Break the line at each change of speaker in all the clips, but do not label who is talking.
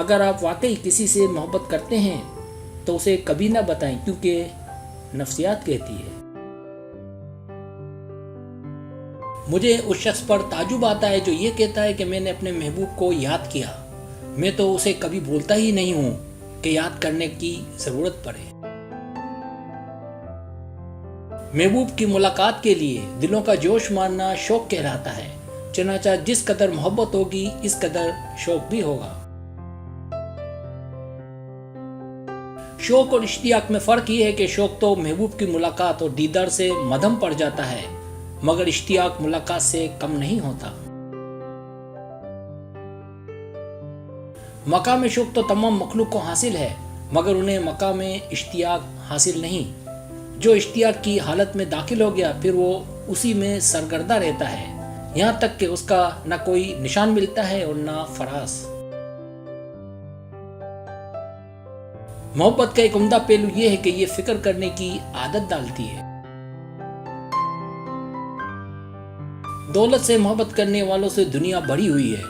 अगर आप वाकई किसी से मोहब्बत करते हैं तो उसे कभी ना बताएं, क्योंकि नफ्सियात कहती है। मुझे उस शख्स पर ताजुब आता है जो ये कहता है कि मैंने अपने महबूब को याद किया। मैं तो उसे कभी बोलता ही नहीं हूं कि याद करने की जरूरत पड़े। महबूब की मुलाकात के लिए दिलों का जोश मारना शौक कहलाता है। चनाचा जिस कदर मोहब्बत होगी इस कदर शौक भी होगा। शौक और इश्तियाक में फर्क ये है कि शौक तो महबूब की मुलाकात और दीदार से मदहम पड़ जाता है, मगर इश्तियाक मुलाकात से कम नहीं होता। मकाम शौक तो तमाम मखलूक को हासिल है, मगर उन्हें मकाम इश्तियाक हासिल नहीं। जो इश्तियाक की हालत में दाखिल हो गया फिर वो उसी में सरगर्दा रहता है, यहाँ तक कि उसका ना कोई निशान मिलता है और ना फरास। मोहब्बत का एक उम्दा पहलू यह है कि ये फिक्र करने की आदत डालती है। दौलत से मोहब्बत करने वालों से दुनिया भरी हुई है।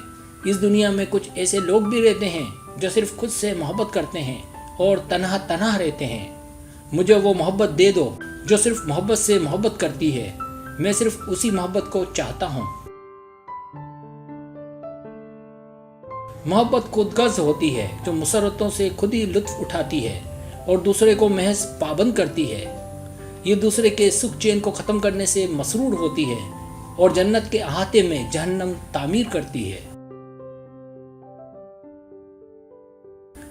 इस दुनिया में कुछ ऐसे लोग भी रहते हैं जो सिर्फ खुद से मोहब्बत करते हैं और तन्हा तन्हा रहते हैं। मुझे वो मोहब्बत दे दो जो सिर्फ मोहब्बत से मोहब्बत करती है। मैं सिर्फ उसी मोहब्बत को चाहता हूँ। मोहब्बत खुदगर्ज होती है जो मुसरतों से खुद ही लुत्फ उठाती है और दूसरे को महज पाबंद करती है। ये दूसरे के सुख चैन को ख़त्म करने से मसरूर होती है और जन्नत के अहाते में जहन्नम तामीर करती है।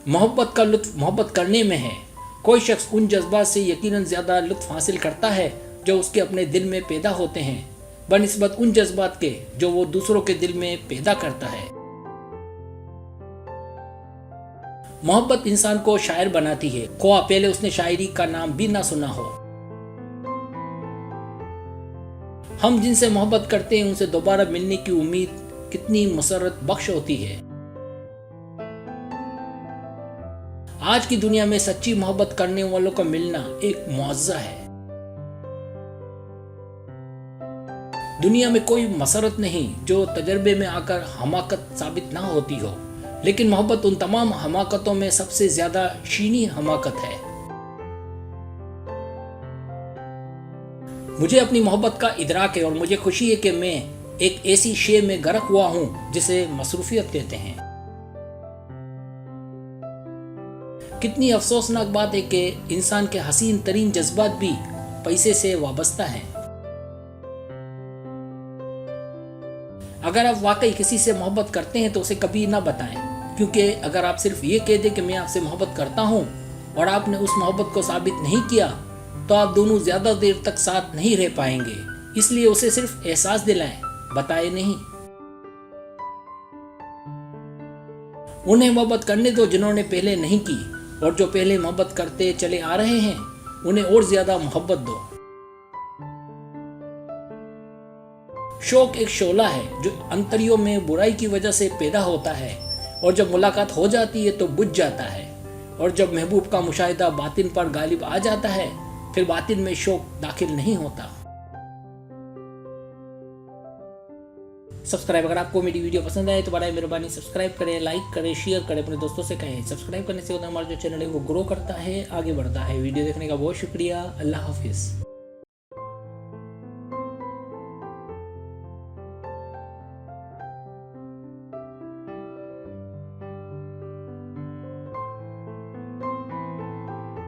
मोहब्बत का लुत्फ मोहब्बत करने में है। कोई शख्स उन जज्बात से यकीनन ज़्यादा लुत्फ हासिल करता है जो उसके अपने दिल में पैदा होते हैं, बनिस्बत उन जज्बात के जो वो दूसरों के दिल में पैदा करता है। मोहब्बत इंसान को शायर बनाती है, ख्वाह पहले उसने शायरी का नाम भी ना सुना हो। हम जिनसे मोहब्बत करते हैं उनसे दोबारा मिलने की उम्मीद कितनी मुसर्रत बख्श होती है। आज की दुनिया में सच्ची मोहब्बत करने वालों का मिलना एक मुआज़ा है। दुनिया में कोई मसरत नहीं जो तजर्बे में आकर हमाकत साबित ना होती हो, लेकिन मोहब्बत उन तमाम हमाकतों में सबसे ज्यादा शीनी हमाकत है। मुझे अपनी मोहब्बत का इदराक है और मुझे खुशी है कि मैं एक ऐसी शे में गर्क हुआ हूं जिसे मसरूफियत कहते हैं। कितनी अफसोसनाक बात है कि इंसान के हसीन तरीन जज्बात भी पैसे से वाबस्ता हैं। अगर आप वाकई किसी से मोहब्बत करते हैं तो उसे कभी ना बताएं, क्योंकि अगर आप सिर्फ ये कह दें कि मैं आपसे मोहब्बत करता हूं और आपने उस मोहब्बत को साबित नहीं किया तो आप दोनों ज्यादा देर तक साथ नहीं रह पाएंगे। इसलिए उसे सिर्फ एहसास दिलाएं, बताए नहीं। उन्हें मोहब्बत करने दो जिन्होंने पहले नहीं की, और जो पहले मोहब्बत करते चले आ रहे हैं उन्हें और ज्यादा मोहब्बत दो। शौक एक शोला है जो अंतरियों में बुराई की वजह से पैदा होता है और जब मुलाकात हो जाती है तो बुझ जाता है, और जब महबूब का मुशाहिदा बातिन पर गालिब आ जाता है फिर बातिन में शौक दाखिल नहीं होता। सब्सक्राइब, अगर आपको मेरी वीडियो पसंद आए तो बड़ा मेहरबानी सब्सक्राइब करें, लाइक करें, शेयर करें, अपने दोस्तों से कहें। सब्सक्राइब करने से हमारा जो चैनल है वो ग्रो करता है, आगे बढ़ता है। वीडियो देखने का बहुत शुक्रिया। अल्लाह हाफिज़।